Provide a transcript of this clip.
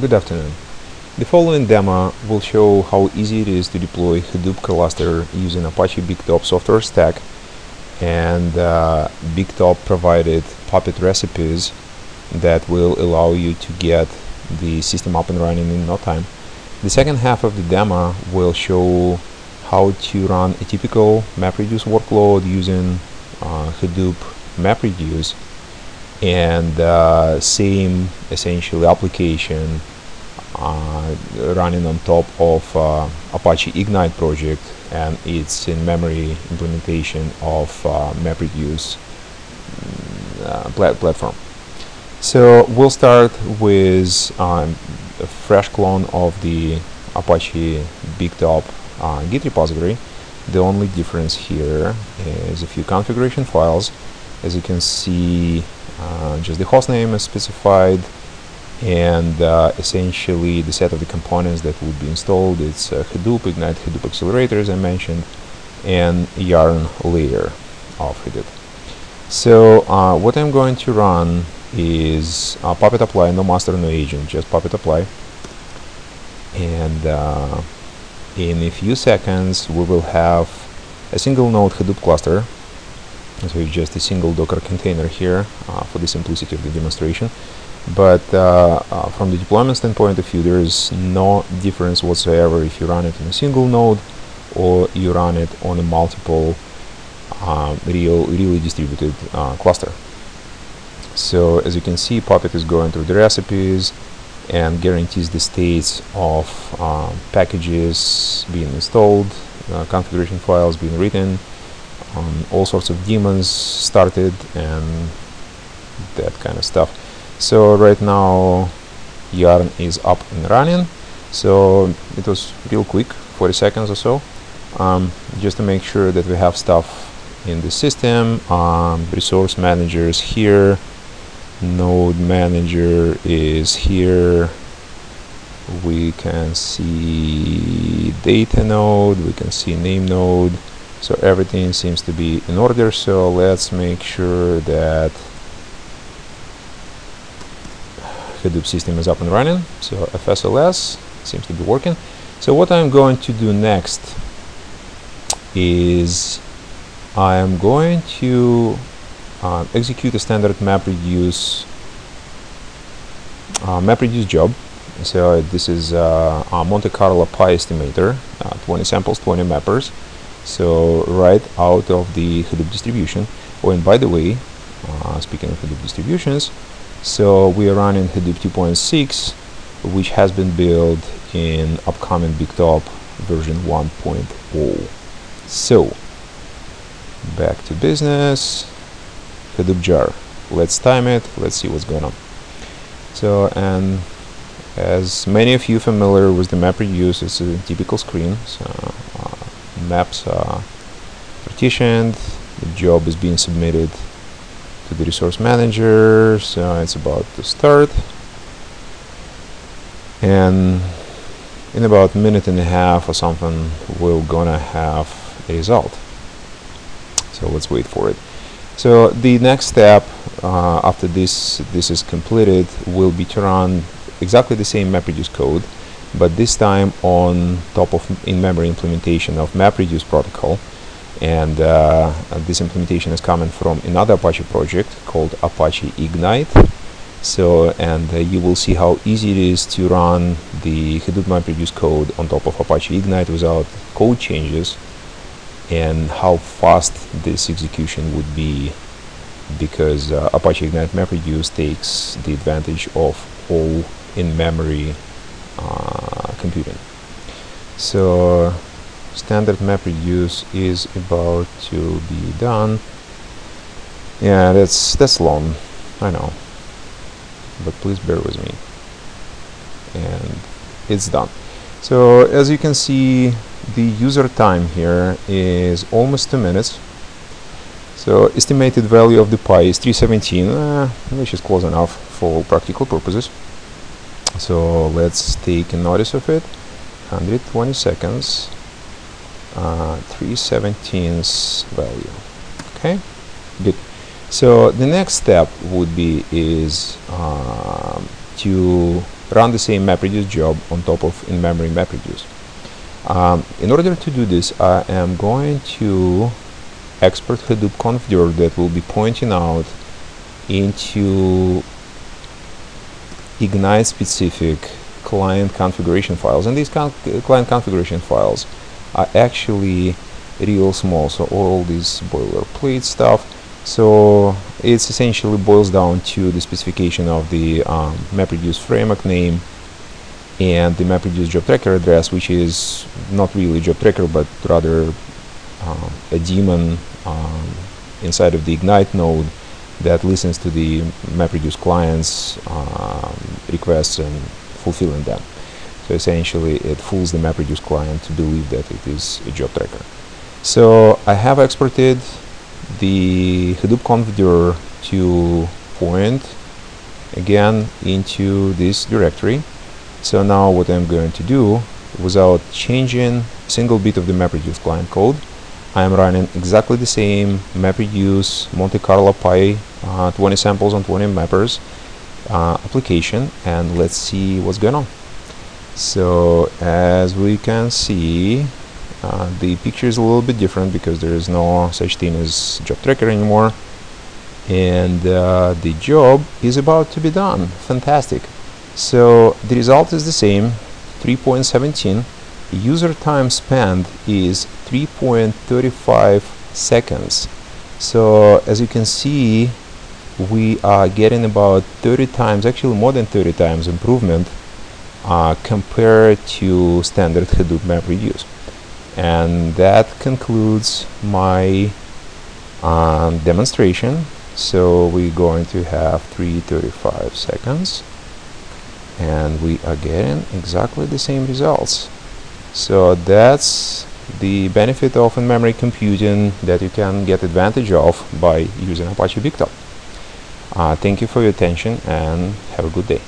Good afternoon. The following demo will show how easy it is to deploy Hadoop cluster using Apache Bigtop software stack and Bigtop provided Puppet recipes that will allow you to get the system up and running in no time. The second half of the demo will show how to run a typical MapReduce workload using Hadoop MapReduce and same essentially application running on top of Apache Ignite project, and it's in memory implementation of MapReduce platform. So we'll start with a fresh clone of the Apache Bigtop Git repository. The only difference here is a few configuration files. As you can see, just the hostname is specified, and essentially the set of the components that will be installed. It's Hadoop, Ignite Hadoop accelerator, as I mentioned, and yarn layer of Hadoop. So what I'm going to run is Puppet apply, no master, no agent, just Puppet apply. And in a few seconds we will have a single node Hadoop cluster. So it's just a single Docker container here for the simplicity of the demonstration. But from the deployment standpoint of view, there is no difference whatsoever if you run it in a single node or you run it on a multiple really distributed cluster. So as you can see, Puppet is going through the recipes and guarantees the states of packages being installed, configuration files being written, all sorts of daemons started, and that kind of stuff. So right now yarn is up and running, so it was real quick, 40 seconds or so, just to make sure that we have stuff in the system. Resource manager is here, node manager is here, we can see data node, we can see name node, so everything seems to be in order. So let's make sure that Hadoop system is up and running. So FSLS seems to be working. So what I'm going to do next is I am going to execute a standard MapReduce job. So this is a Monte Carlo Pi estimator, 20 samples, 20 mappers. So right out of the Hadoop distribution. Oh, and by the way, speaking of Hadoop distributions, so we are running Hadoop 2.6, which has been built in upcoming Bigtop version 1.0. So back to business. Hadoop jar. Let's time it. Let's see what's going on. So, and as many of you familiar with the MapReduce, it's a typical screen. So maps are partitioned. The job is being submitted to the resource manager, so it's about to start, and in about a minute and a half or something we're gonna have a result. So let's wait for it. So the next step after this is completed will be to run exactly the same MapReduce code, but this time on top of in-memory implementation of MapReduce protocol. And this implementation is coming from another Apache project called Apache Ignite. So, and you will see how easy it is to run the Hadoop MapReduce code on top of Apache Ignite without code changes, and how fast this execution would be, because Apache Ignite MapReduce takes the advantage of all in-memory computing. So standard MapReduce is about to be done. Yeah, that's long, I know, but please bear with me. And it's done. So as you can see, the user time here is almost 2 minutes. So estimated value of the pi is 317, which is close enough for practical purposes. So let's take a notice of it. 120 seconds. 3/17 value. Okay, good. So the next step would be to run the same MapReduce job on top of in-memory MapReduce. In order to do this, I am going to export Hadoop configure that will be pointing out into Ignite specific client configuration files, and these client configuration files are actually real small, so all this boilerplate stuff. So it's essentially boils down to the specification of the MapReduce framework name and the MapReduce job tracker address, which is not really job tracker but rather a daemon inside of the Ignite node that listens to the MapReduce client's requests and fulfilling them. So essentially it fools the MapReduce client to believe that it is a job tracker. So I have exported the Hadoop configure to point again into this directory. So now what I'm going to do, without changing a single bit of the MapReduce client code, I am running exactly the same MapReduce Monte Carlo Pi 20 samples on 20 mappers application, and let's see what's going on. So as we can see, the picture is a little bit different because there is no such thing as job tracker anymore, and the job is about to be done. Fantastic. So the result is the same, 3.17. User time spent is 3.35 seconds. So as you can see, we are getting about 30 times, actually more than 30 times improvement compared to standard Hadoop MapReduce. And that concludes my demonstration. So we're going to have 3:35 seconds, and we are getting exactly the same results. So that's the benefit of in-memory computing that you can get advantage of by using Apache Bigtop. Thank you for your attention and have a good day.